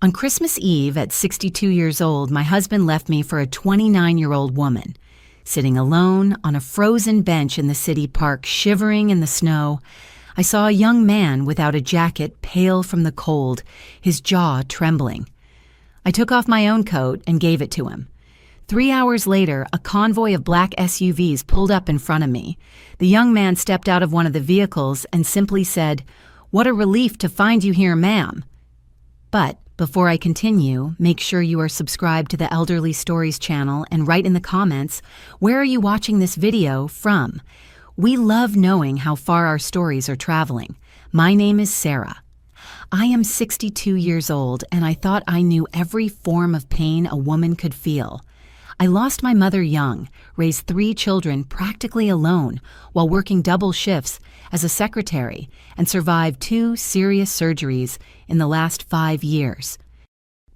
On Christmas Eve, at 62 years old, my husband left me for a 29-year-old woman. Sitting alone on a frozen bench in the city park, shivering in the snow, I saw a young man without a jacket, pale from the cold, his jaw trembling. I took off my own coat and gave it to him. 3 hours later, a convoy of black SUVs pulled up in front of me. The young man stepped out of one of the vehicles and simply said, "What a relief to find you here, ma'am." But before I continue, make sure you are subscribed to the Elderly Stories channel and write in the comments, where are you watching this video from? We love knowing how far our stories are traveling. My name is Sarah. I am 62 years old, and I thought I knew every form of pain a woman could feel. I lost my mother young, raised 3 children practically alone while working double shifts as a secretary, and survived 2 serious surgeries in the last 5 years.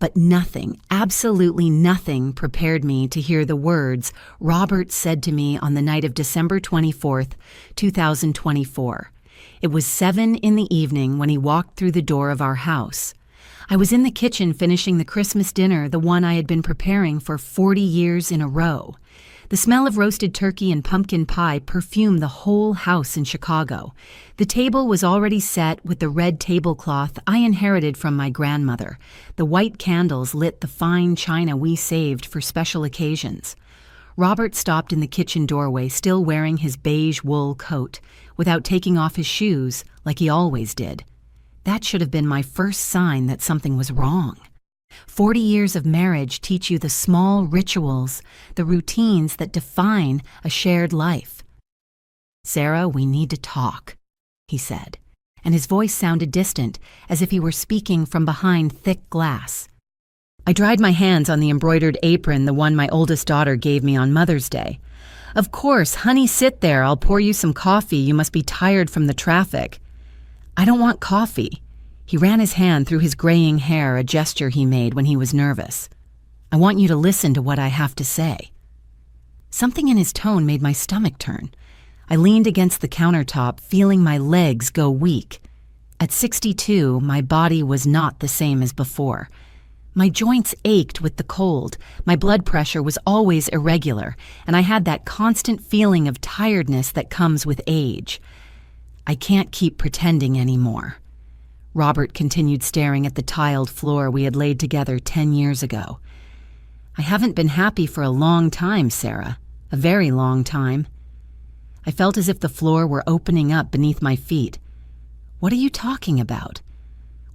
But nothing, absolutely nothing, prepared me to hear the words Robert said to me on the night of December 24th, 2024. It was 7 in the evening when he walked through the door of our house. I was in the kitchen finishing the Christmas dinner, the one I had been preparing for 40 years in a row. The smell of roasted turkey and pumpkin pie perfumed the whole house in Chicago. The table was already set with the red tablecloth I inherited from my grandmother. The white candles lit the fine china we saved for special occasions. Robert stopped in the kitchen doorway, still wearing his beige wool coat, without taking off his shoes like he always did. That should have been my first sign that something was wrong. 40 years of marriage teach you the small rituals, the routines that define a shared life. "Sarah, we need to talk," he said, and his voice sounded distant, as if he were speaking from behind thick glass. I dried my hands on the embroidered apron, the one my oldest daughter gave me on Mother's Day. "Of course, honey, sit there. I'll pour you some coffee. You must be tired from the traffic." "I don't want coffee." He ran his hand through his graying hair, a gesture he made when he was nervous. "I want you to listen to what I have to say." Something in his tone made my stomach turn. I leaned against the countertop, feeling my legs go weak. At 62, my body was not the same as before. My joints ached with the cold, my blood pressure was always irregular, and I had that constant feeling of tiredness that comes with age. "I can't keep pretending anymore." Robert continued staring at the tiled floor we had laid together 10 years ago. "I haven't been happy for a long time, Sarah. A very long time." I felt as if the floor were opening up beneath my feet. "What are you talking about?"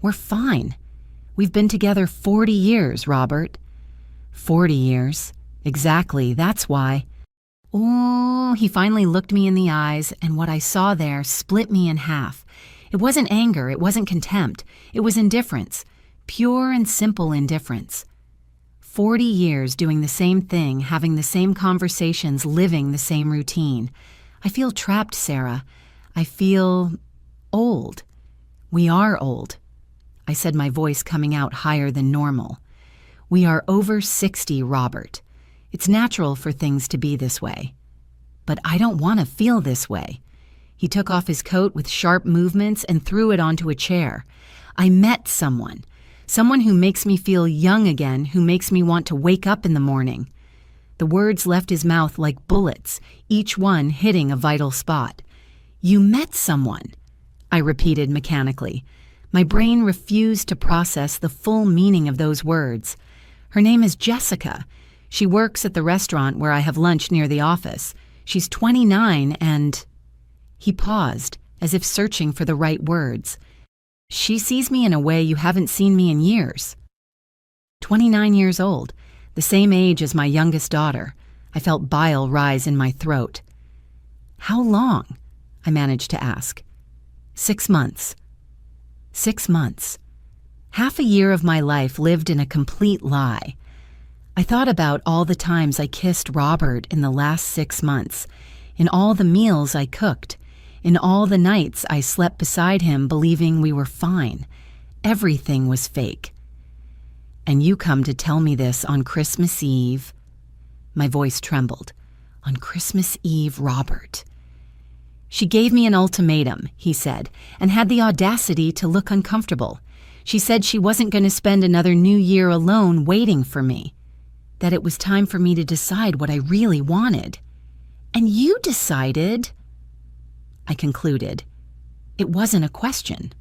"We're fine. We've been together 40 years, Robert." 40 years. Exactly, that's why. Oh, he finally looked me in the eyes, and what I saw there split me in half. It wasn't anger, it wasn't contempt, it was indifference. Pure and simple indifference. 40 years doing the same thing, having the same conversations, living the same routine. I feel trapped, Sarah. I feel old. We are old. I said, my voice coming out higher than normal. We are over 60, Robert. It's natural for things to be this way. But I don't want to feel this way. He took off his coat with sharp movements and threw it onto a chair. I met someone who makes me feel young again, who makes me want to wake up in the morning. The words left his mouth like bullets, each one hitting a vital spot. You met someone, I repeated mechanically. My brain refused to process the full meaning of those words. Her name is Jessica. She works at the restaurant where I have lunch near the office. She's 29 and... He paused, as if searching for the right words. She sees me in a way you haven't seen me in years. 29 years old, the same age as my youngest daughter. I felt bile rise in my throat. How long? I managed to ask. 6 months. 6 months. Half a year of my life lived in a complete lie. I thought about all the times I kissed Robert in the last 6 months, in all the meals I cooked, in all the nights I slept beside him believing we were fine. Everything was fake. And you come to tell me this on Christmas Eve? My voice trembled. On Christmas Eve, Robert. She gave me an ultimatum, he said, and had the audacity to look uncomfortable. She said she wasn't going to spend another New Year alone waiting for me, that it was time for me to decide what I really wanted. And you decided, I concluded. It wasn't a question.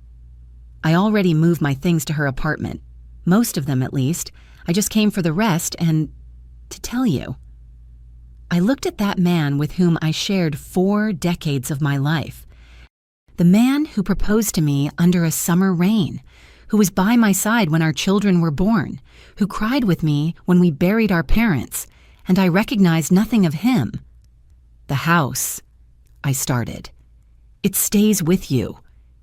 I already moved my things to her apartment, most of them at least. I just came for the rest and to tell you. I looked at that man with whom I shared 4 decades of my life. The man who proposed to me under a summer rain, who was by my side when our children were born, who cried with me when we buried our parents, and I recognized nothing of him. The house, I started. It stays with you,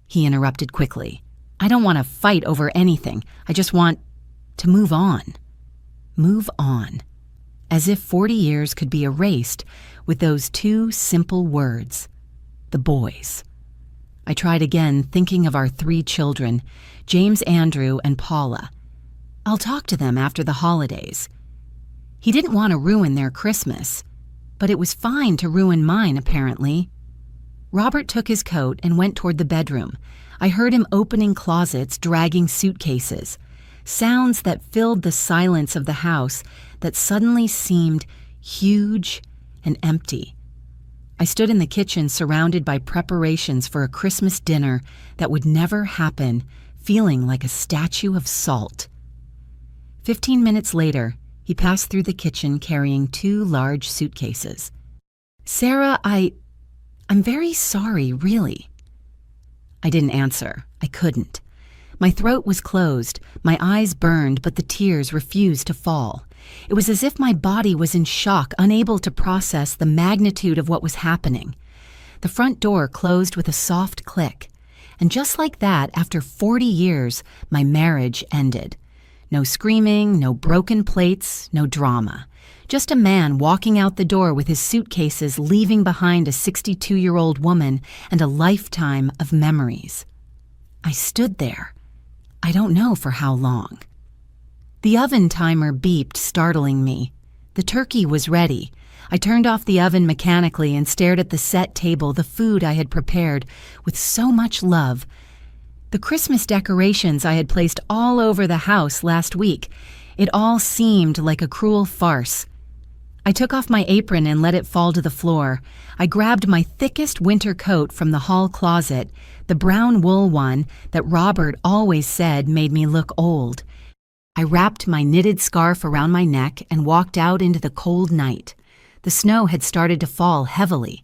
he interrupted quickly. I don't want to fight over anything. I just want to move on. Move on. As if 40 years could be erased with those 2 simple words. The boys. I tried again, thinking of our 3 children, James, Andrew, and Paula. I'll talk to them after the holidays. He didn't want to ruin their Christmas, but it was fine to ruin mine, apparently. Robert took his coat and went toward the bedroom. I heard him opening closets, dragging suitcases. Sounds that filled the silence of the house that suddenly seemed huge and empty. I stood in the kitchen surrounded by preparations for a Christmas dinner that would never happen, feeling like a statue of salt. 15 minutes later, he passed through the kitchen carrying 2 large suitcases. Sarah, I'm very sorry, really. I didn't answer. I couldn't. My throat was closed, my eyes burned, but the tears refused to fall. It was as if my body was in shock, unable to process the magnitude of what was happening. The front door closed with a soft click, and just like that, after 40 years, my marriage ended. No screaming, no broken plates, no drama. Just a man walking out the door with his suitcases, leaving behind a 62-year-old woman and a lifetime of memories. I stood there. I don't know for how long. The oven timer beeped, startling me. The turkey was ready. I turned off the oven mechanically and stared at the set table, the food I had prepared with so much love. The Christmas decorations I had placed all over the house last week. It all seemed like a cruel farce. I took off my apron and let it fall to the floor. I grabbed my thickest winter coat from the hall closet, the brown wool one that Robert always said made me look old. I wrapped my knitted scarf around my neck and walked out into the cold night. The snow had started to fall heavily.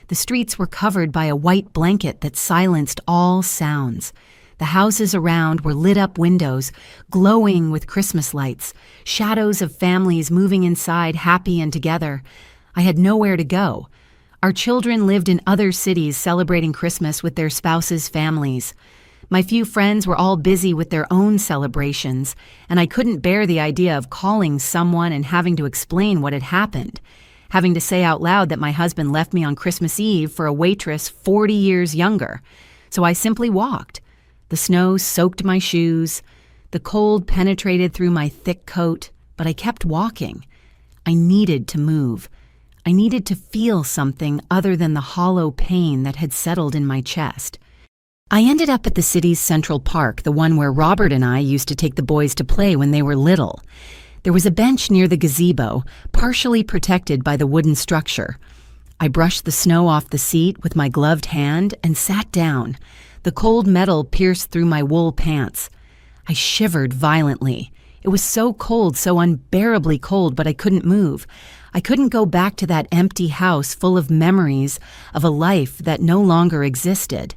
The streets were covered by a white blanket that silenced all sounds. The houses around were lit-up windows, glowing with Christmas lights, shadows of families moving inside, happy and together. I had nowhere to go. Our children lived in other cities celebrating Christmas with their spouses' families. My few friends were all busy with their own celebrations, and I couldn't bear the idea of calling someone and having to explain what had happened, having to say out loud that my husband left me on Christmas Eve for a waitress 40 years younger. So I simply walked. The snow soaked my shoes. The cold penetrated through my thick coat, but I kept walking. I needed to move. I needed to feel something other than the hollow pain that had settled in my chest. I ended up at the city's Central Park, the one where Robert and I used to take the boys to play when they were little. There was a bench near the gazebo, partially protected by the wooden structure. I brushed the snow off the seat with my gloved hand and sat down. The cold metal pierced through my wool pants. I shivered violently. It was so cold, so unbearably cold, but I couldn't move. I couldn't go back to that empty house full of memories of a life that no longer existed.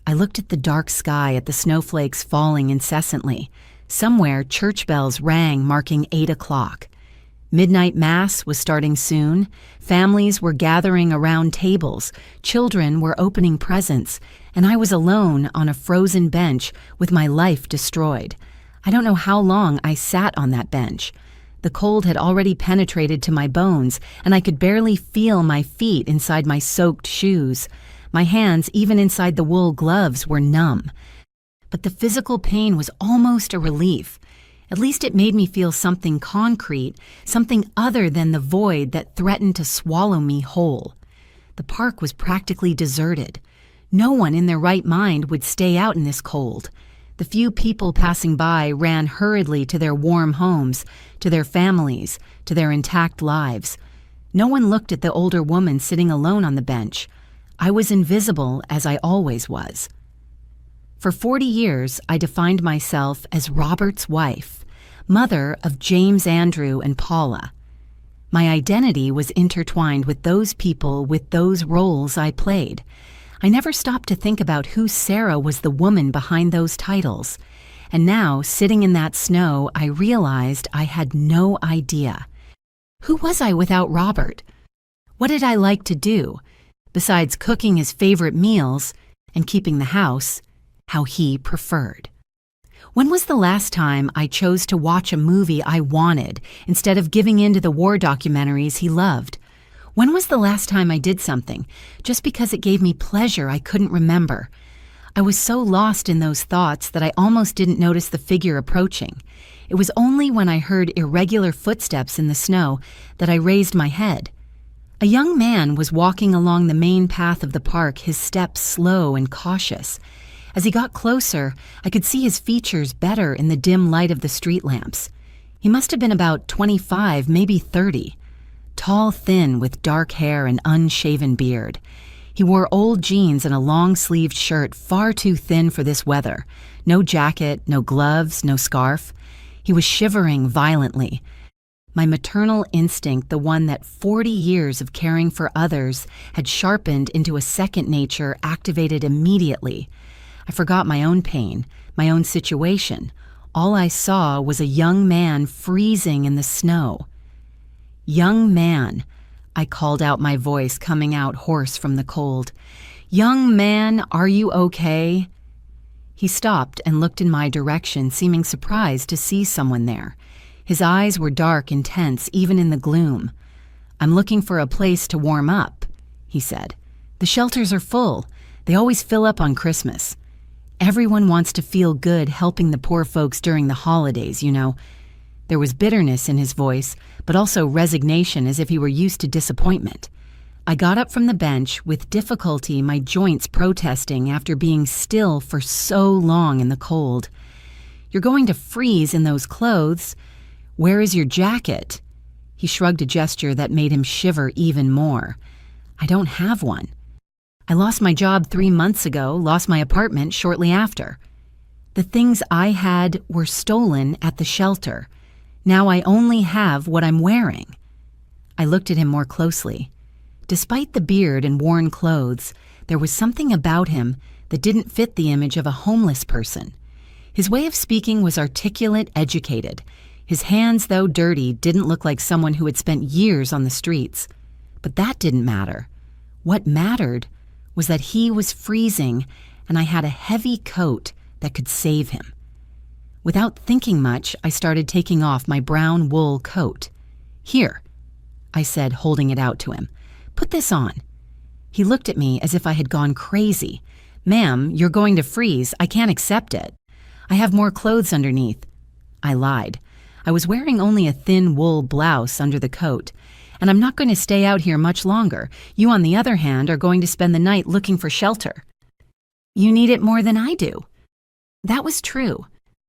I looked at the dark sky, at the snowflakes falling incessantly. Somewhere, church bells rang, marking 8 o'clock. Midnight Mass was starting soon. Families were gathering around tables. Children were opening presents. And I was alone on a frozen bench with my life destroyed. I don't know how long I sat on that bench. The cold had already penetrated to my bones, and I could barely feel my feet inside my soaked shoes. My hands, even inside the wool gloves, were numb. But the physical pain was almost a relief. At least it made me feel something concrete, something other than the void that threatened to swallow me whole. The park was practically deserted. No one in their right mind would stay out in this cold. The few people passing by ran hurriedly to their warm homes, to their families, to their intact lives. No one looked at the older woman sitting alone on the bench. I was invisible, as I always was. For 40 years, I defined myself as Robert's wife, mother of James, Andrew, and Paula. My identity was intertwined with those people, with those roles I played. I never stopped to think about who Sarah was, the woman behind those titles. And now, sitting in that snow, I realized I had no idea. Who was I without Robert? What did I like to do, besides cooking his favorite meals and keeping the house how he preferred? When was the last time I chose to watch a movie I wanted instead of giving in to the war documentaries he loved? When was the last time I did something just because it gave me pleasure I couldn't remember? I was so lost in those thoughts that I almost didn't notice the figure approaching. It was only when I heard irregular footsteps in the snow that I raised my head. A young man was walking along the main path of the park, his steps slow and cautious. As he got closer, I could see his features better in the dim light of the street lamps. He must have been about 25, maybe 30. Tall, thin, with dark hair and unshaven beard. He wore old jeans and a long-sleeved shirt far too thin for this weather. No jacket, no gloves, no scarf. He was shivering violently. My maternal instinct, the one that 40 years of caring for others had sharpened into a second nature, activated immediately. I forgot my own pain, my own situation. All I saw was a young man freezing in the snow. "Young man," I called out, my voice coming out hoarse from the cold. "Young man, are you okay?" He stopped and looked in my direction, seeming surprised to see someone there. His eyes were dark and tense, even in the gloom. "I'm looking for a place to warm up," he said. "The shelters are full. They always fill up on Christmas. Everyone wants to feel good helping the poor folks during the holidays, you know." There was bitterness in his voice, but also resignation, as if he were used to disappointment. I got up from the bench, with difficulty, my joints protesting after being still for so long in the cold. "You're going to freeze in those clothes. Where is your jacket?" He shrugged a gesture that made him shiver even more. "I don't have one. I lost my job 3 months ago, lost my apartment shortly after. The things I had were stolen at the shelter. Now I only have what I'm wearing." I looked at him more closely. Despite the beard and worn clothes, there was something about him that didn't fit the image of a homeless person. His way of speaking was articulate, educated. His hands, though dirty, didn't look like someone who had spent years on the streets. But that didn't matter. What mattered was that he was freezing, and I had a heavy coat that could save him. Without thinking much, I started taking off my brown wool coat. "Here," I said, holding it out to him. "Put this on." He looked at me as if I had gone crazy. "Ma'am, you're going to freeze. I can't accept it. I have more clothes underneath." I lied. I was wearing only a thin wool blouse under the coat, and I'm not going to stay out here much longer. You, on the other hand, are going to spend the night looking for shelter. You need it more than I do. That was true.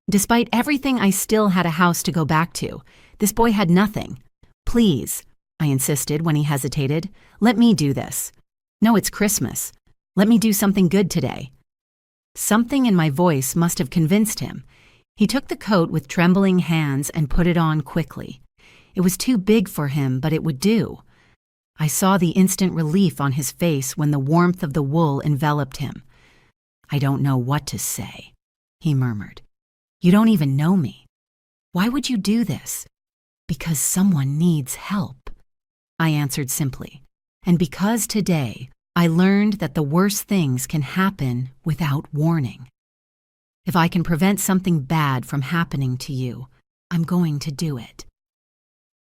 Despite everything, I still had a house to go back to. This boy had nothing. "Please," I insisted when he hesitated, "let me do this. No, it's Christmas. Let me do something good today." Something in my voice must have convinced him. He took the coat with trembling hands and put it on quickly. It was too big for him, but it would do. I saw the instant relief on his face when the warmth of the wool enveloped him. "I don't know what to say," he murmured. "You don't even know me. Why would you do this?" "Because someone needs help," I answered simply. "And because today I learned that the worst things can happen without warning. If I can prevent something bad from happening to you, I'm going to do it."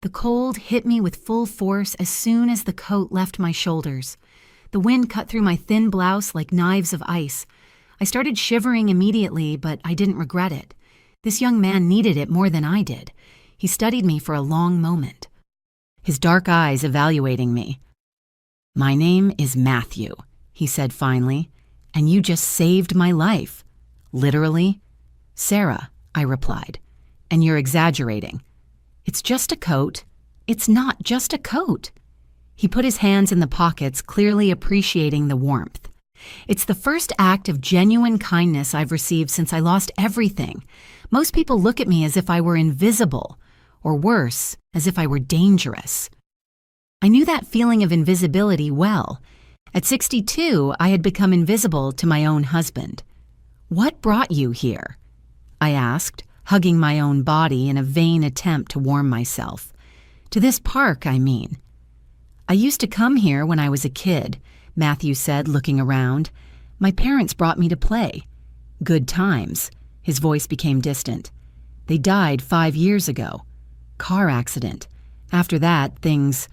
The cold hit me with full force as soon as the coat left my shoulders. The wind cut through my thin blouse like knives of ice. I started shivering immediately, but I didn't regret it. This young man needed it more than I did. He studied me for a long moment, his dark eyes evaluating me. "My name is Matthew," he said finally, "and you just saved my life. Literally, "Sarah," I replied, "and you're exaggerating. It's just a coat." "It's not just a coat." He put his hands in the pockets, clearly appreciating the warmth. "It's the first act of genuine kindness I've received since I lost everything. Most people look at me as if I were invisible, or worse, as if I were dangerous." I knew that feeling of invisibility well. At 62, I had become invisible to my own husband. "What brought you here?" I asked, hugging my own body in a vain attempt to warm myself. "To this park, I mean." "I used to come here when I was a kid," Matthew said, looking around. "My parents brought me to play. Good times." His voice became distant. "They died 5 years ago. Car accident. After that, things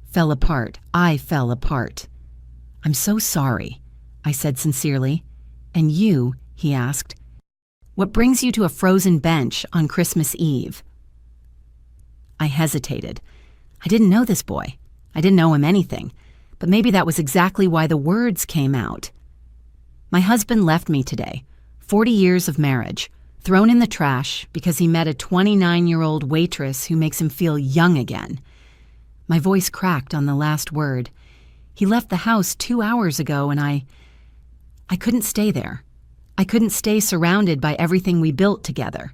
fell apart. I fell apart." "I'm so sorry," I said sincerely. "And you?" he asked. "What brings you to a frozen bench on Christmas Eve?" I hesitated. I didn't know this boy. I didn't know him anything, but maybe that was exactly why the words came out. "My husband left me today. 40 years of marriage, thrown in the trash because he met a 29-year-old waitress who makes him feel young again." My voice cracked on the last word. "He left the house 2 hours ago and I couldn't stay there. I couldn't stay surrounded by everything we built together."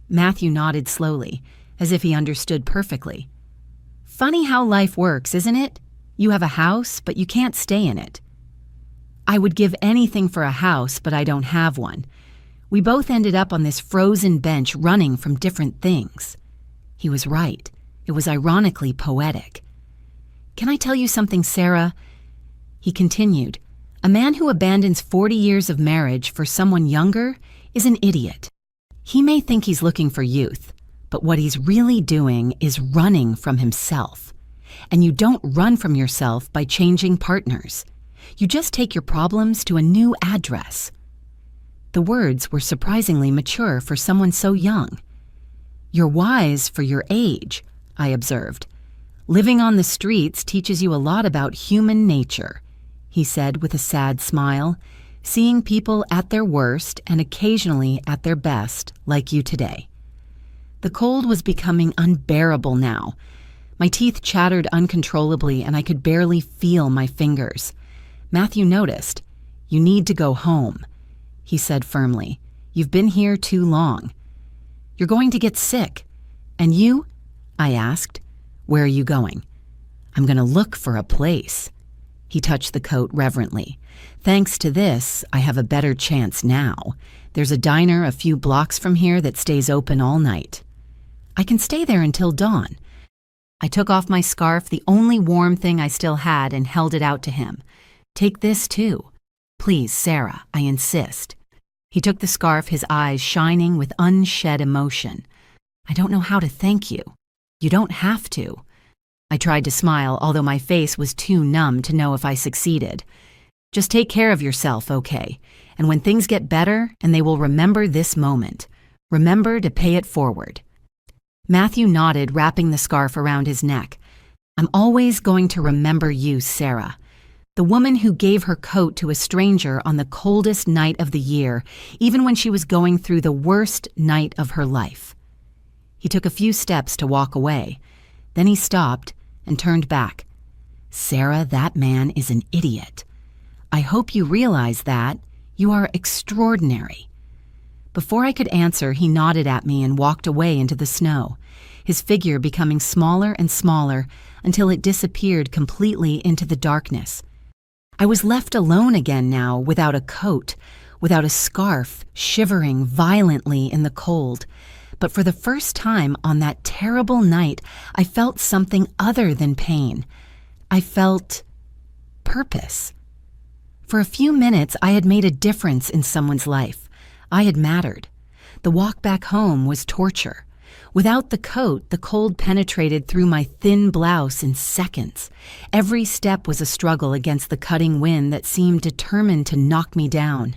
Matthew nodded slowly, as if he understood perfectly. "Funny how life works, isn't it? You have a house, but you can't stay in it." "I would give anything for a house, but I don't have one. We both ended up on this frozen bench running from different things." He was right. It was ironically poetic. "Can I tell you something, Sarah?" He continued. "A man who abandons 40 years of marriage for someone younger is an idiot. He may think he's looking for youth, but what he's really doing is running from himself. And you don't run from yourself by changing partners. You just take your problems to a new address." The words were surprisingly mature for someone so young. "You're wise for your age," I observed. "Living on the streets teaches you a lot about human nature," he said with a sad smile, "seeing people at their worst and occasionally at their best, like you today." The cold was becoming unbearable now. My teeth chattered uncontrollably and I could barely feel my fingers. Matthew noticed. "You need to go home," he said firmly. "You've been here too long. You're going to get sick." "And you?" I asked. "Where are you going?" "I'm going to look for a place." He touched the coat reverently. "Thanks to this, I have a better chance now. There's a diner a few blocks from here that stays open all night. I can stay there until dawn." I took off my scarf, the only warm thing I still had, and held it out to him. "Take this too. Please, Sarah, I insist." He took the scarf, his eyes shining with unshed emotion. "I don't know how to thank you." "You don't have to." I tried to smile, although my face was too numb to know if I succeeded. "Just take care of yourself, okay? And when things get better, and they will remember this moment, remember to pay it forward." Matthew nodded, wrapping the scarf around his neck. "I'm always going to remember you, Sarah. The woman who gave her coat to a stranger on the coldest night of the year, even when she was going through the worst night of her life." He took a few steps to walk away. Then he stopped and turned back. "Sarah, that man is an idiot. I hope you realize that. You are extraordinary." Before I could answer, he nodded at me and walked away into the snow, his figure becoming smaller and smaller until it disappeared completely into the darkness. I was left alone again now, without a coat, without a scarf, shivering violently in the cold. But for the first time on that terrible night, I felt something other than pain. I felt purpose. For a few minutes, I had made a difference in someone's life. I had mattered. The walk back home was torture. Without the coat, the cold penetrated through my thin blouse in seconds. Every step was a struggle against the cutting wind that seemed determined to knock me down.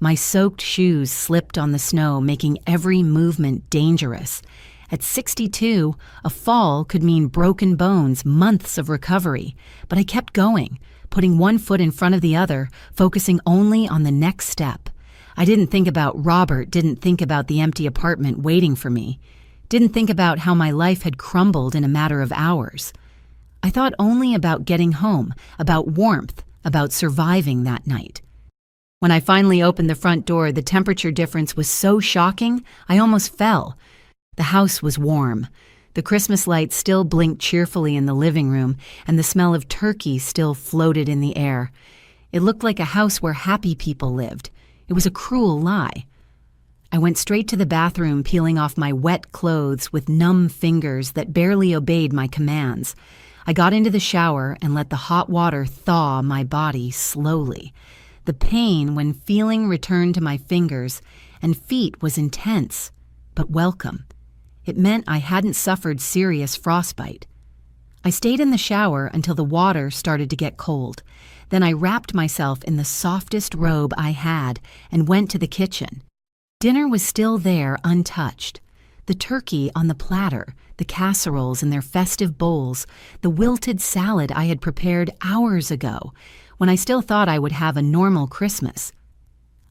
My soaked shoes slipped on the snow, making every movement dangerous. At 62, a fall could mean broken bones, months of recovery. But I kept going, putting one foot in front of the other, focusing only on the next step. I didn't think about Robert, didn't think about the empty apartment waiting for me, didn't think about how my life had crumbled in a matter of hours. I thought only about getting home, about warmth, about surviving that night. When I finally opened the front door, the temperature difference was so shocking, I almost fell. The house was warm. The Christmas lights still blinked cheerfully in the living room, and the smell of turkey still floated in the air. It looked like a house where happy people lived. It was a cruel lie. I went straight to the bathroom, peeling off my wet clothes with numb fingers that barely obeyed my commands. I got into the shower and let the hot water thaw my body slowly. The pain when feeling returned to my fingers and feet was intense, but welcome. It meant I hadn't suffered serious frostbite. I stayed in the shower until the water started to get cold. Then I wrapped myself in the softest robe I had and went to the kitchen. Dinner was still there, untouched. The turkey on the platter, the casseroles in their festive bowls, the wilted salad I had prepared hours ago, when I still thought I would have a normal Christmas.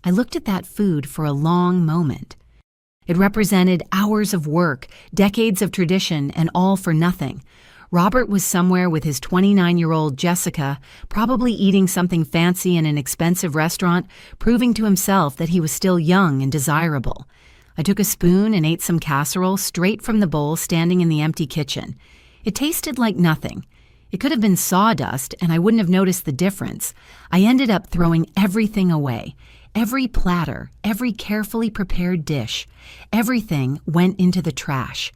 I looked at that food for a long moment. It represented hours of work, decades of tradition, and all for nothing. Robert was somewhere with his 29-year-old Jessica, probably eating something fancy in an expensive restaurant, proving to himself that he was still young and desirable. I took a spoon and ate some casserole straight from the bowl standing in the empty kitchen. It tasted like nothing. It could have been sawdust, and I wouldn't have noticed the difference. I ended up throwing everything away. Every platter, every carefully prepared dish, everything went into the trash.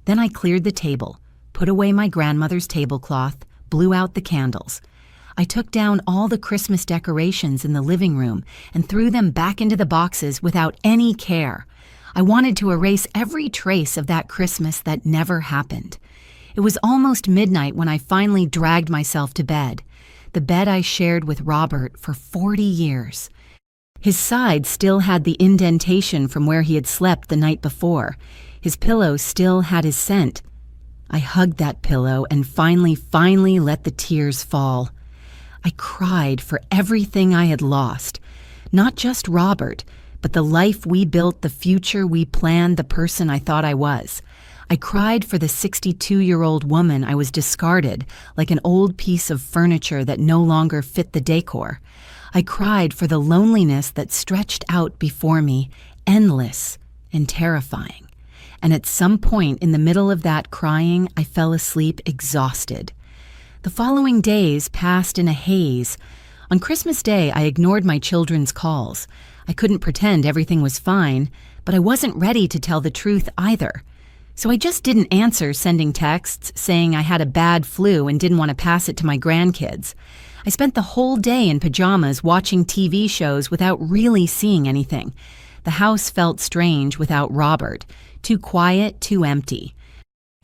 Then I cleared the table, put away my grandmother's tablecloth, blew out the candles. I took down all the Christmas decorations in the living room and threw them back into the boxes without any care. I wanted to erase every trace of that Christmas that never happened. It was almost midnight when I finally dragged myself to bed, the bed I shared with Robert for 40 years. His side still had the indentation from where he had slept the night before. His pillow still had his scent. I hugged that pillow and finally let the tears fall. I cried for everything I had lost. Not just Robert, but the life we built, the future we planned, the person I thought I was. I cried for the 62-year-old woman I was discarded, like an old piece of furniture that no longer fit the decor. I cried for the loneliness that stretched out before me, endless and terrifying. And at some point in the middle of that crying, I fell asleep exhausted. The following days passed in a haze. On Christmas Day, I ignored my children's calls. I couldn't pretend everything was fine, but I wasn't ready to tell the truth either. So I just didn't answer sending texts saying I had a bad flu and didn't want to pass it to my grandkids. I spent the whole day in pajamas watching TV shows without really seeing anything. The house felt strange without Robert, too quiet, too empty.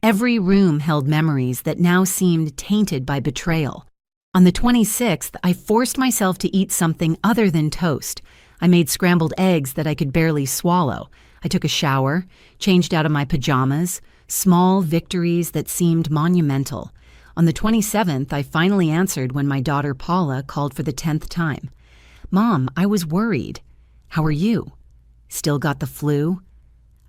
Every room held memories that now seemed tainted by betrayal. On the 26th, I forced myself to eat something other than toast. I made scrambled eggs that I could barely swallow. I took a shower, changed out of my pajamas, small victories that seemed monumental. On the 27th, I finally answered when my daughter Paula called for the 10th time. "Mom, I was worried. How are you? Still got the flu?"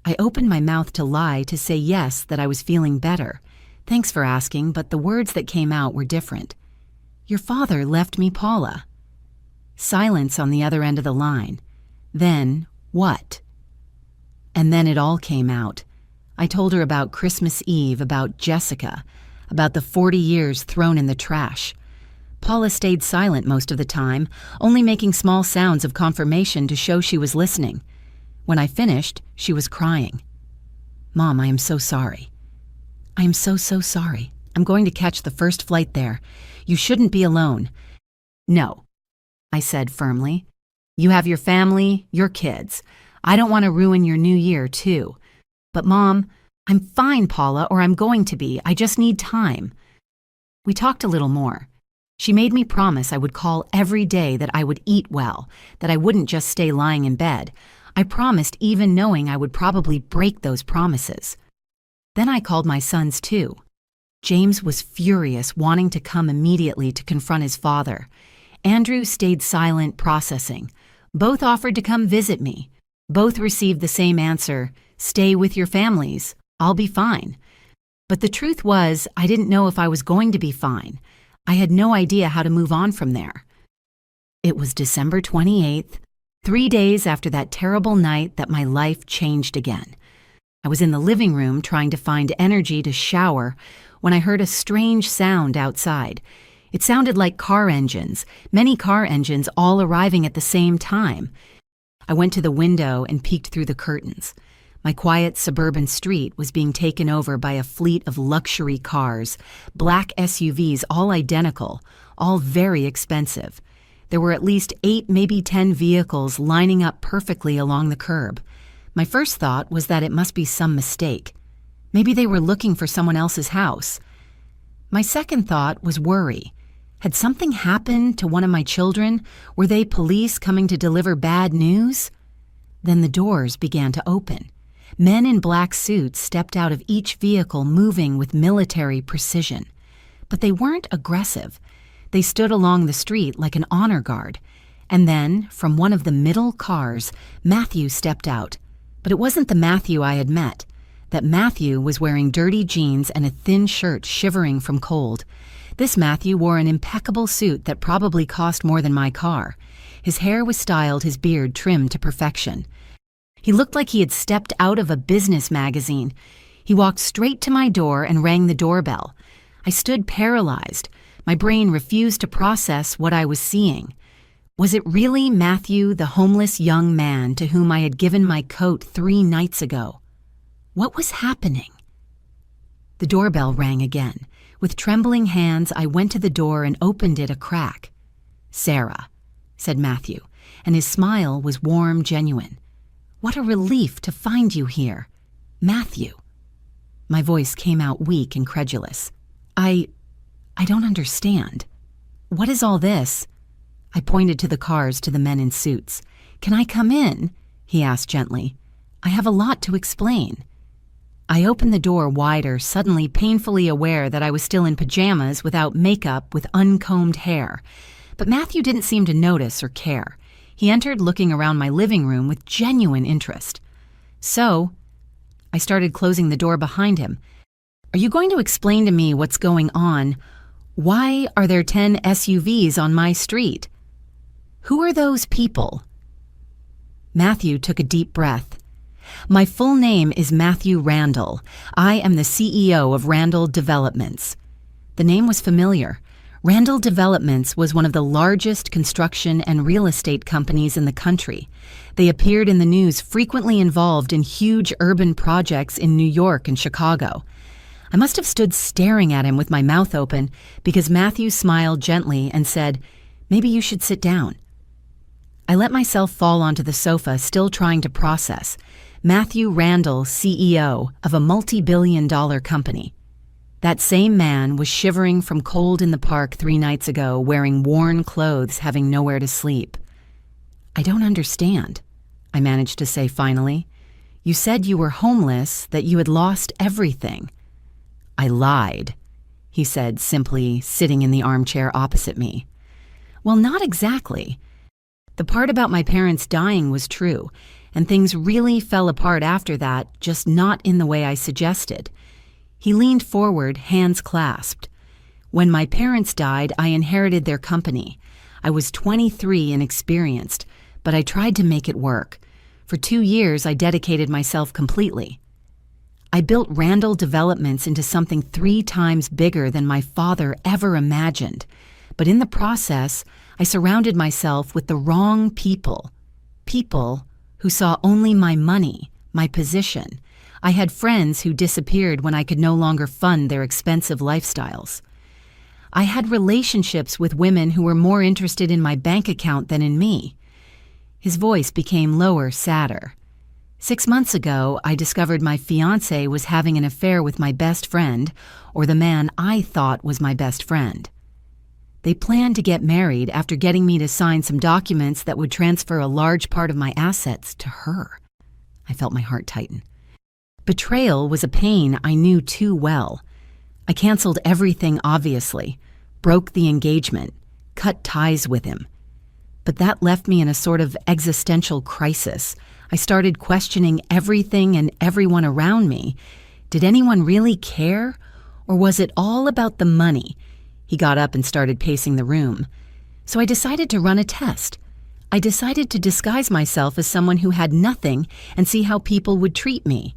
I opened my mouth to lie, to say yes, that I was feeling better. "Thanks for asking, but the words that came out were different. Your father left me Paula." Silence on the other end of the line. Then, what? And then it all came out. I told her about Christmas Eve, about Jessica, about the 40 years thrown in the trash. Paula stayed silent most of the time, only making small sounds of confirmation to show she was listening. When I finished, she was crying. "Mom, I am so sorry. I am so sorry. I'm going to catch the first flight there. You shouldn't be alone." "No," I said firmly. "You have your family, your kids. I don't want to ruin your new year, too. But Mom, I'm fine, Paula, or I'm going to be. I just need time." We talked a little more. She made me promise I would call every day, that I would eat well, that I wouldn't just stay lying in bed. I promised, even knowing I would probably break those promises. Then I called my sons too. James was furious, wanting to come immediately to confront his father. Andrew stayed silent, processing. Both offered to come visit me. Both received the same answer, "Stay with your families. I'll be fine." But the truth was, I didn't know if I was going to be fine. I had no idea how to move on from there. It was December 28th, 3 days after that terrible night that my life changed again. I was in the living room trying to find energy to shower when I heard a strange sound outside. It sounded like car engines, many car engines all arriving at the same time. I went to the window and peeked through the curtains. My quiet suburban street was being taken over by a fleet of luxury cars, black SUVs, all identical, all very expensive. There were at least 8, maybe 10 vehicles lining up perfectly along the curb. My first thought was that it must be some mistake. Maybe they were looking for someone else's house. My second thought was worry. Had something happened to one of my children? Were they police coming to deliver bad news? Then the doors began to open. Men in black suits stepped out of each vehicle, moving with military precision. But they weren't aggressive. They stood along the street like an honor guard. And then, from one of the middle cars, Matthew stepped out. But it wasn't the Matthew I had met. That Matthew was wearing dirty jeans and a thin shirt, shivering from cold. This Matthew wore an impeccable suit that probably cost more than my car. His hair was styled, his beard trimmed to perfection. He looked like he had stepped out of a business magazine. He walked straight to my door and rang the doorbell. I stood paralyzed. My brain refused to process what I was seeing. Was it really Matthew, the homeless young man to whom I had given my coat 3 nights ago? What was happening? The doorbell rang again. With trembling hands, I went to the door and opened it a crack. "Sarah," said Matthew, and his smile was warm, genuine. "What a relief to find you here. Matthew." My voice came out weak and credulous. I don't understand. What is all this?" I pointed to the cars, to the men in suits. "Can I come in?" he asked gently. "I have a lot to explain." I opened the door wider, suddenly painfully aware that I was still in pajamas, without makeup, with uncombed hair. But Matthew didn't seem to notice or care. He entered, looking around my living room with genuine interest. "So," I started closing the door behind him, "are you going to explain to me what's going on? Why are there 10 SUVs on my street? Who are those people?" Matthew took a deep breath. "My full name is Matthew Randall. I am the CEO of Randall Developments." The name was familiar. Randall Developments was one of the largest construction and real estate companies in the country. They appeared in the news, frequently involved in huge urban projects in New York and Chicago. I must have stood staring at him with my mouth open, because Matthew smiled gently and said, "Maybe you should sit down." I let myself fall onto the sofa, still trying to process. Matthew Randall, CEO of a multi-billion-dollar company. That same man was shivering from cold in the park 3 nights ago, wearing worn clothes, having nowhere to sleep. "I don't understand," I managed to say finally. "You said you were homeless, that you had lost everything." "I lied," he said simply, sitting in the armchair opposite me. "Well, not exactly. The part about my parents dying was true, and things really fell apart after that, just not in the way I suggested." He leaned forward, hands clasped. "When my parents died, I inherited their company. I was 23 and experienced, but I tried to make it work. For 2 years, I dedicated myself completely. I built Randall Developments into something 3 times bigger than my father ever imagined. But in the process, I surrounded myself with the wrong people. People who saw only my money, my position. I had friends who disappeared when I could no longer fund their expensive lifestyles. I had relationships with women who were more interested in my bank account than in me." His voice became lower, sadder. 6 months ago, I discovered my fiancé was having an affair with my best friend, or the man I thought was my best friend. They planned to get married after getting me to sign some documents that would transfer a large part of my assets to her. I felt my heart tighten. Betrayal was a pain I knew too well. I canceled everything, obviously, broke the engagement, cut ties with him. But that left me in a sort of existential crisis. I started questioning everything and everyone around me. Did anyone really care? Or was it all about the money? He got up and started pacing the room. So I decided to run a test. I decided to disguise myself as someone who had nothing and see how people would treat me.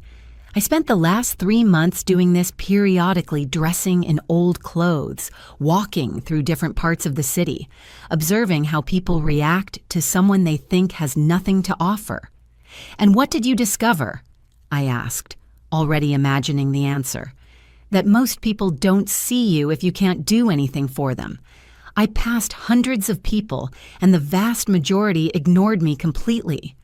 I spent the last 3 months doing this periodically, dressing in old clothes, walking through different parts of the city, observing how people react to someone they think has nothing to offer. "And what did you discover?" I asked, already imagining the answer. "That most people don't see you if you can't do anything for them. I passed hundreds of people, and the vast majority ignored me completely.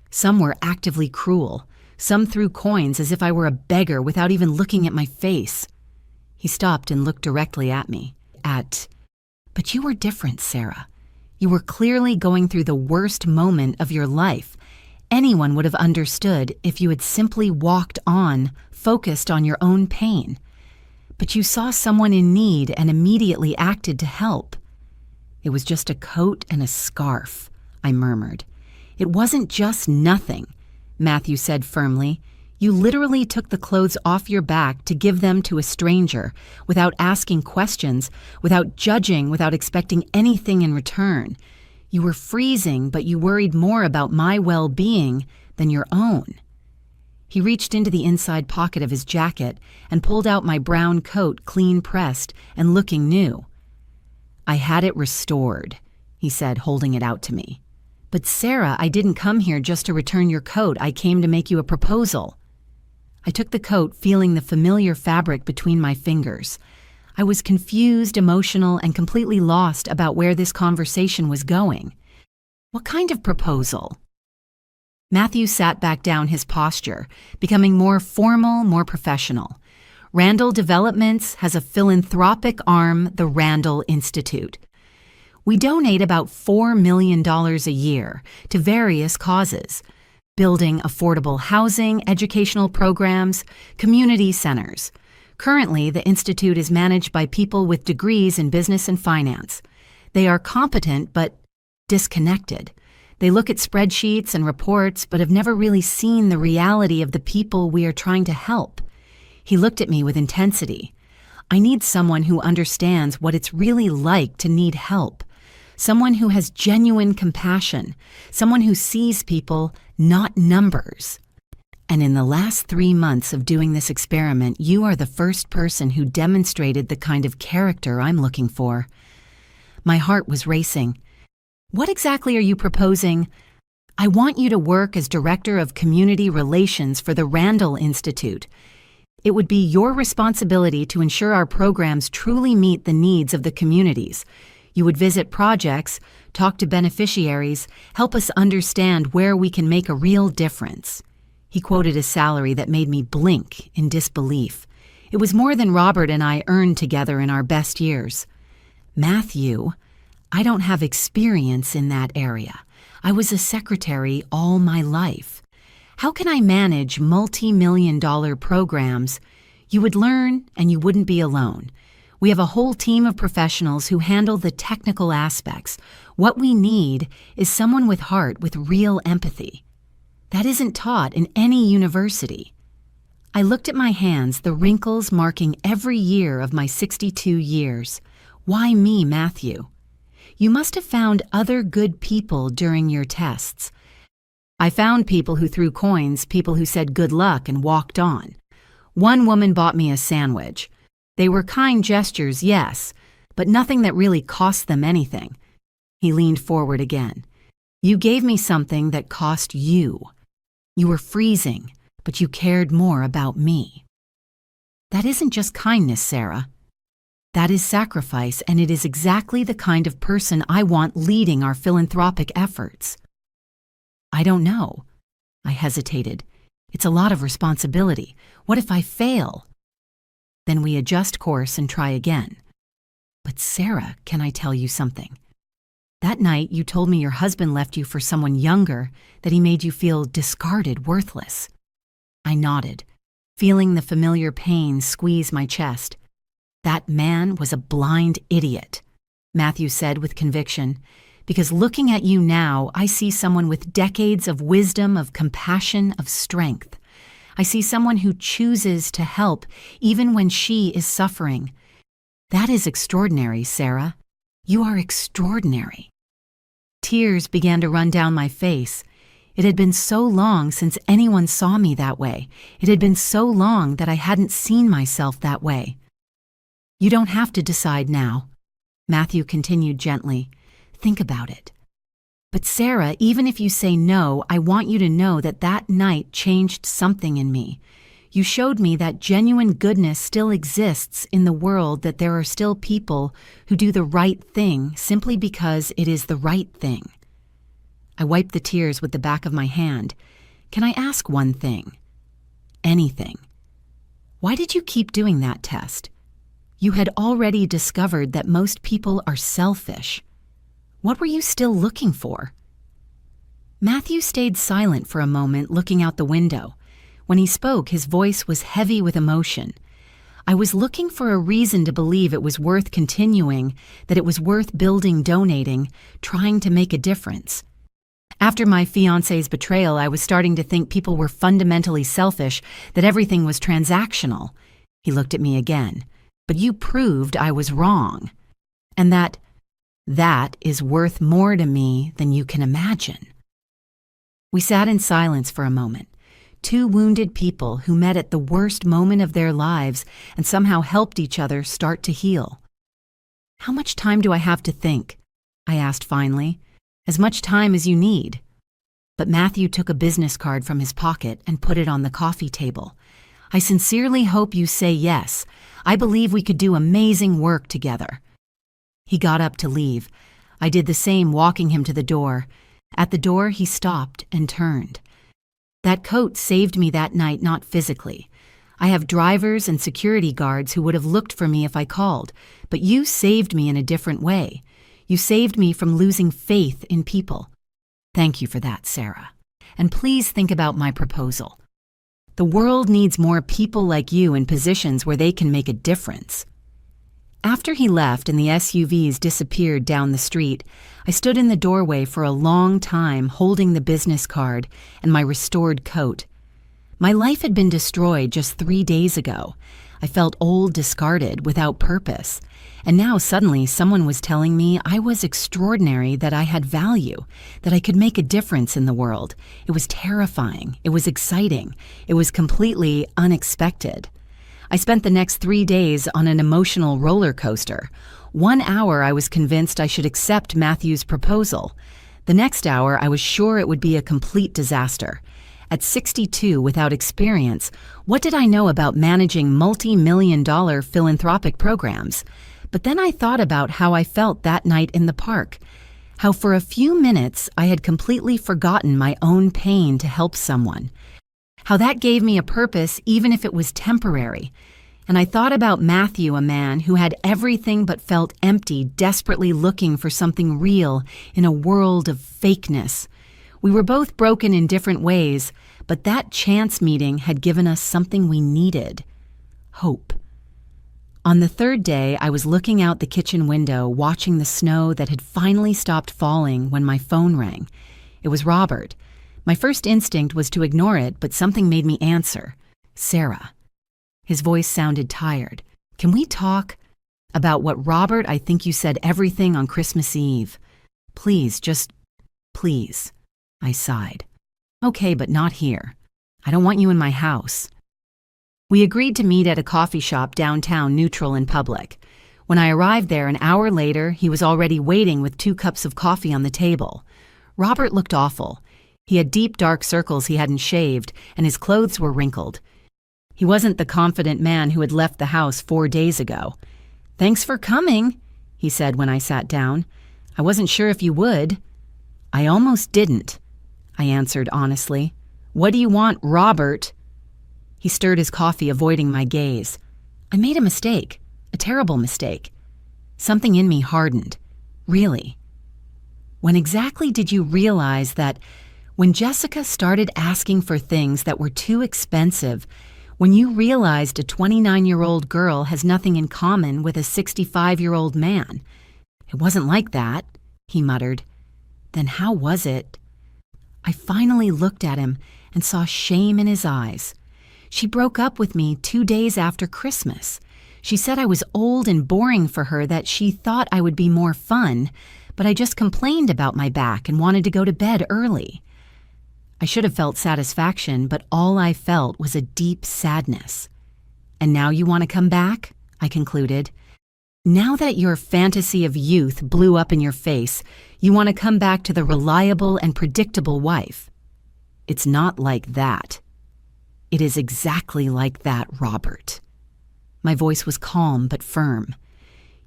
Some were actively cruel. Some threw coins as if I were a beggar without even looking at my face." He stopped and looked directly at me. But you were different, Sarah. You were clearly going through the worst moment of your life. Anyone would have understood if you had simply walked on, focused on your own pain. But you saw someone in need and immediately acted to help. "It was just a coat and a scarf," I murmured. "It wasn't just nothing," Matthew said firmly. "You literally took the clothes off your back to give them to a stranger, without asking questions, without judging, without expecting anything in return. You were freezing, but you worried more about my well-being than your own." He reached into the inside pocket of his jacket and pulled out my brown coat, clean pressed and looking new. "I had it restored," he said, holding it out to me. "But Sarah, I didn't come here just to return your coat. I came to make you a proposal." I took the coat, feeling the familiar fabric between my fingers. I was confused, emotional, and completely lost about where this conversation was going. "What kind of proposal?" Matthew sat back down, his posture becoming more formal, more professional. "Randall Developments has a philanthropic arm, the Randall Institute. We donate about $4 million a year to various causes, building affordable housing, educational programs, community centers. Currently, the Institute is managed by people with degrees in business and finance. They are competent but disconnected. They look at spreadsheets and reports but have never really seen the reality of the people we are trying to help." He looked at me with intensity. "I need someone who understands what it's really like to need help. Someone who has genuine compassion, someone who sees people, not numbers. And in the last 3 months of doing this experiment, you are the first person who demonstrated the kind of character I'm looking for." My heart was racing. "What exactly are you proposing?" "I want you to work as Director of Community Relations for the Randall Institute. It would be your responsibility to ensure our programs truly meet the needs of the communities. You would visit projects, talk to beneficiaries, help us understand where we can make a real difference." He quoted a salary that made me blink in disbelief. It was more than Robert and I earned together in our best years. "Matthew, I don't have experience in that area. I was a secretary all my life. How can I manage multi-million-dollar programs? You would learn and you wouldn't be alone. We have a whole team of professionals who handle the technical aspects. What we need is someone with heart, with real empathy. That isn't taught in any university." I looked at my hands, the wrinkles marking every year of my 62 years. "Why me, Matthew?" "You must have found other good people during your tests." "I found people who threw coins, people who said good luck and walked on. One woman bought me a sandwich. They were kind gestures, yes, but nothing that really cost them anything." He leaned forward again. "You gave me something that cost you. You were freezing, but you cared more about me." "That isn't just kindness, Sarah. That is sacrifice, and it is exactly the kind of person I want leading our philanthropic efforts." "I don't know." I hesitated. "It's a lot of responsibility. What if I fail?" "Then we adjust course and try again." "But Sarah, can I tell you something? That night you told me your husband left you for someone younger, that he made you feel discarded, worthless." I nodded, feeling the familiar pain squeeze my chest. "That man was a blind idiot," Matthew said with conviction. Because looking at you now, I see someone with decades of wisdom, of compassion, of strength. I see someone who chooses to help even when she is suffering. That is extraordinary, Sarah. You are extraordinary. Tears began to run down my face. It had been so long since anyone saw me that way. It had been so long that I hadn't seen myself that way. You don't have to decide now, Matthew continued gently. Think about it. But Sarah, even if you say no, I want you to know that that night changed something in me. You showed me that genuine goodness still exists in the world, that there are still people who do the right thing simply because it is the right thing. I wiped the tears with the back of my hand. Can I ask one thing? Anything. Why did you keep doing that test? You had already discovered that most people are selfish. What were you still looking for? Matthew stayed silent for a moment, looking out the window. When he spoke, his voice was heavy with emotion. I was looking for a reason to believe it was worth continuing, that it was worth building, donating, trying to make a difference. After my fiancé's betrayal, I was starting to think people were fundamentally selfish, that everything was transactional. He looked at me again. But you proved I was wrong. And that is worth more to me than you can imagine. We sat in silence for a moment. Two wounded people who met at the worst moment of their lives and somehow helped each other start to heal. How much time do I have to think? I asked finally. As much time as you need. But Matthew took a business card from his pocket and put it on the coffee table. I sincerely hope you say yes. I believe we could do amazing work together. He got up to leave. I did the same, walking him to the door. At the door, he stopped and turned. That coat saved me that night, not physically. I have drivers and security guards who would have looked for me if I called, but you saved me in a different way. You saved me from losing faith in people. Thank you for that, Sarah. And please think about my proposal. The world needs more people like you in positions where they can make a difference. After he left and the SUVs disappeared down the street, I stood in the doorway for a long time, holding the business card and my restored coat. My life had been destroyed just 3 days ago. I felt old, discarded, without purpose. And now suddenly someone was telling me I was extraordinary, that I had value, that I could make a difference in the world. It was terrifying. It was exciting. It was completely unexpected. I spent the next 3 days on an emotional roller coaster. 1 hour I was convinced I should accept Matthew's proposal. The next hour I was sure it would be a complete disaster. At 62, without experience, what did I know about managing multi-million-dollar philanthropic programs? But then I thought about how I felt that night in the park, how for a few minutes I had completely forgotten my own pain to help someone, how that gave me a purpose even if it was temporary. And I thought about Matthew, a man who had everything but felt empty, desperately looking for something real in a world of fakeness. We were both broken in different ways, but that chance meeting had given us something we needed: hope. On the third day, I was looking out the kitchen window, watching the snow that had finally stopped falling when my phone rang. It was Robert. My first instinct was to ignore it, but something made me answer. Sarah. His voice sounded tired. Can we talk? About what, Robert? I think you said everything on Christmas Eve. Please, just please. I sighed. Okay, but not here. I don't want you in my house. We agreed to meet at a coffee shop downtown, neutral and public. When I arrived there an hour later, he was already waiting with 2 cups of coffee on the table. Robert looked awful. He had deep, dark circles he hadn't shaved, and his clothes were wrinkled. He wasn't the confident man who had left the house 4 days ago. Thanks for coming, he said when I sat down. I wasn't sure if you would. I almost didn't, I answered honestly. What do you want, Robert? He stirred his coffee, avoiding my gaze. I made a mistake, a terrible mistake. Something in me hardened. Really. When exactly did you realize that when Jessica started asking for things that were too expensive, when you realized a 29-year-old girl has nothing in common with a 65-year-old man? It wasn't like that, he muttered. Then how was it? I finally looked at him and saw shame in his eyes. She broke up with me 2 days after Christmas. She said I was old and boring for her, that she thought I would be more fun, but I just complained about my back and wanted to go to bed early. I should have felt satisfaction, but all I felt was a deep sadness. And now you want to come back? I concluded. Now that your fantasy of youth blew up in your face, you want to come back to the reliable and predictable wife. It's not like that. It is exactly like that, Robert. My voice was calm but firm.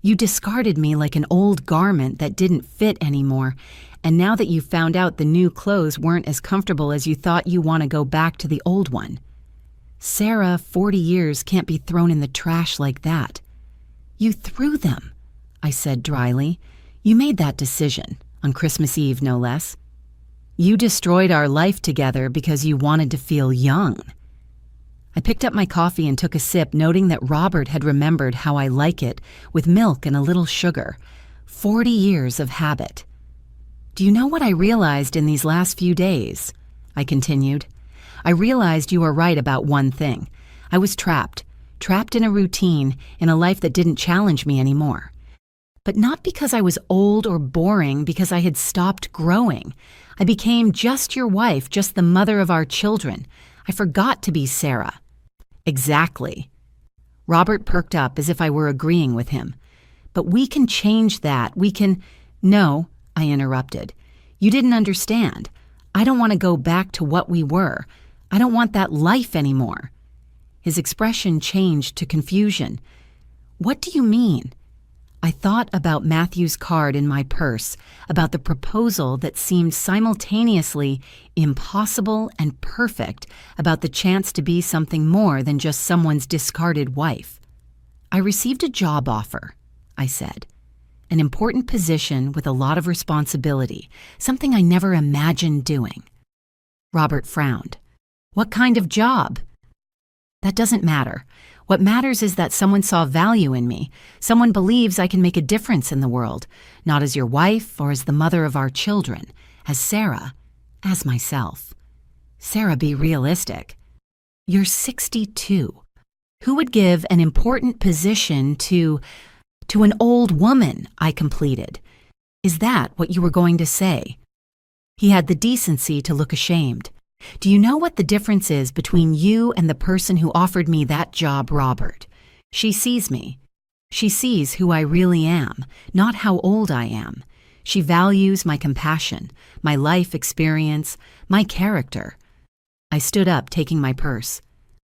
You discarded me like an old garment that didn't fit anymore, and now that you've found out the new clothes weren't as comfortable as you thought, you want to go back to the old one. Sarah, 40 years, can't be thrown in the trash like that. You threw them, I said dryly. You made that decision, on Christmas Eve no less. You destroyed our life together because you wanted to feel young. I picked up my coffee and took a sip, noting that Robert had remembered how I like it, with milk and a little sugar. 40 years of habit. Do you know what I realized in these last few days? I continued. I realized you were right about one thing. I was trapped in a routine, in a life that didn't challenge me anymore. But not because I was old or boring, because I had stopped growing. I became just your wife, just the mother of our children. I forgot to be Sarah. Exactly. Robert perked up as if I were agreeing with him. But we can change that. We can... No, I interrupted. You didn't understand. I don't want to go back to what we were. I don't want that life anymore. His expression changed to confusion. What do you mean? I thought about Matthew's card in my purse, about the proposal that seemed simultaneously impossible and perfect, about the chance to be something more than just someone's discarded wife. I received a job offer, I said. An important position with a lot of responsibility, something I never imagined doing. Robert frowned. What kind of job? That doesn't matter. What matters is that someone saw value in me. Someone believes I can make a difference in the world, not as your wife or as the mother of our children, as Sarah, as myself. Sarah, be realistic. You're 62. Who would give an important position to an old woman? I completed. Is that what you were going to say? He had the decency to look ashamed. Do you know what the difference is between you and the person who offered me that job, Robert? She sees me. She sees who I really am, not how old I am. She values my compassion, my life experience, my character. I stood up, taking my purse.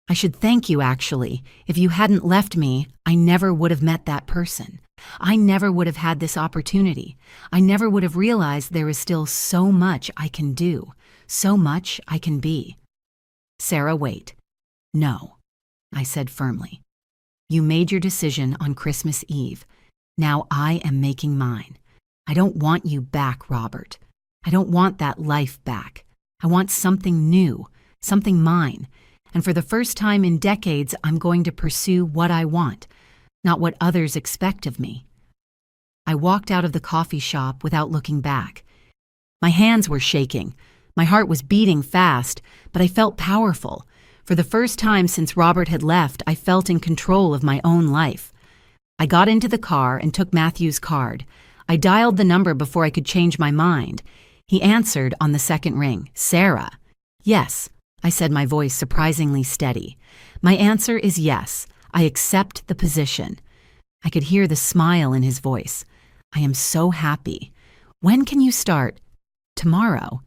I should thank you, actually. If you hadn't left me, I never would have met that person. I never would have had this opportunity. I never would have realized there is still so much I can do. So much I can be. Sarah, wait. No, I said firmly. You made your decision on Christmas Eve. Now I am making mine. I don't want you back, Robert. I don't want that life back. I want something new, something mine. And for the first time in decades, I'm going to pursue what I want, not what others expect of me. I walked out of the coffee shop without looking back. My hands were shaking. My heart was beating fast, but I felt powerful. For the first time since Robert had left, I felt in control of my own life. I got into the car and took Matthew's card. I dialed the number before I could change my mind. He answered on the second ring. Sarah. Yes, I said, my voice surprisingly steady. My answer is yes. I accept the position. I could hear the smile in his voice. I am so happy. When can you start? Tomorrow.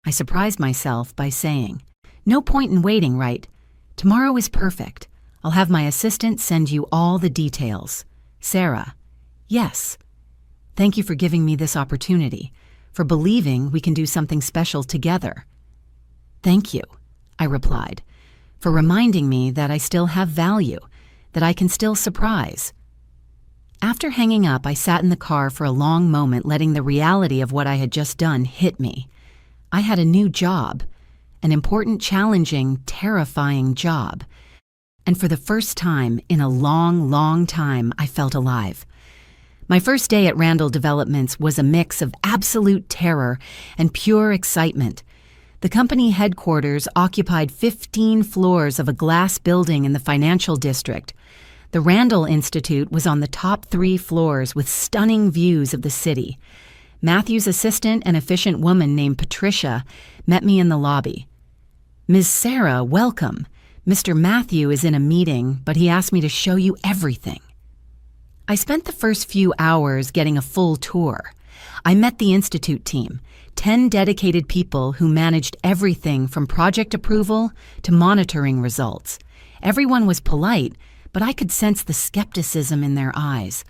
I surprised myself by saying, no point in waiting, right? Tomorrow is perfect. I'll have my assistant send you all the details. Sarah. Yes. Thank you for giving me this opportunity, for believing we can do something special together. Thank you, I replied, for reminding me that I still have value, that I can still surprise. After hanging up, I sat in the car for a long moment, letting the reality of what I had just done hit me. I had a new job, an important, challenging, terrifying job. And for the first time in a long, long time, I felt alive. My first day at Randall Developments was a mix of absolute terror and pure excitement. The company headquarters occupied 15 floors of a glass building in the financial district. The Randall Institute was on the top 3 floors with stunning views of the city. Matthew's assistant, an efficient woman named Patricia, met me in the lobby. "Ms. Sarah, welcome. Mr. Matthew is in a meeting, but he asked me to show you everything." I spent the first few hours getting a full tour. I met the Institute team, 10 dedicated people who managed everything from project approval to monitoring results. Everyone was polite, but I could sense the skepticism in their eyes.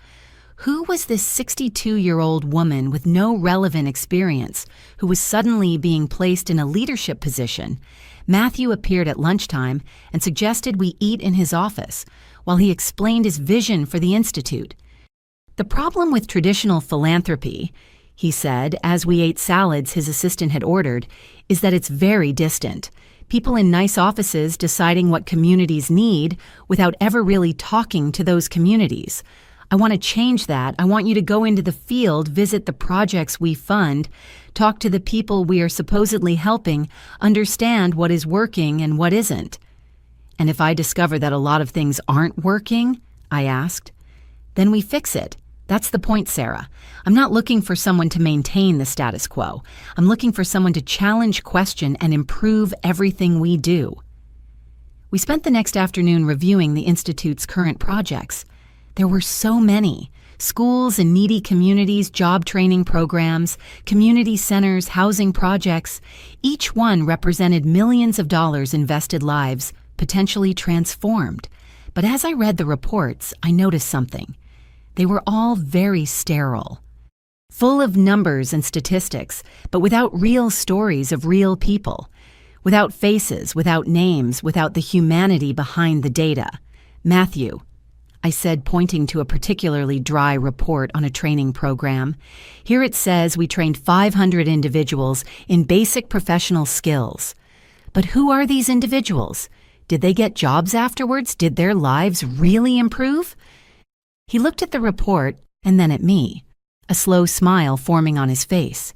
Who was this 62-year-old woman with no relevant experience who was suddenly being placed in a leadership position? Matthew appeared at lunchtime and suggested we eat in his office while he explained his vision for the Institute. "The problem with traditional philanthropy," he said as we ate salads his assistant had ordered, "is that it's very distant. People in nice offices deciding what communities need without ever really talking to those communities. I want to change that. I want you to go into the field, visit the projects we fund, talk to the people we are supposedly helping, understand what is working and what isn't." "And if I discover that a lot of things aren't working?" I asked. "Then we fix it. That's the point, Sarah. I'm not looking for someone to maintain the status quo. I'm looking for someone to challenge, question, and improve everything we do." We spent the next afternoon reviewing the Institute's current projects. There were so many: schools and needy communities, job training programs, community centers, housing projects. Each one represented millions of dollars invested lives, potentially transformed. But as I read the reports, I noticed something. They were all very sterile, full of numbers and statistics, but without real stories of real people, without faces, without names, without the humanity behind the data. "Matthew," I said, pointing to a particularly dry report on a training program, "here it says we trained 500 individuals in basic professional skills. But who are these individuals? Did they get jobs afterwards? Did their lives really improve?" He looked at the report and then at me, a slow smile forming on his face.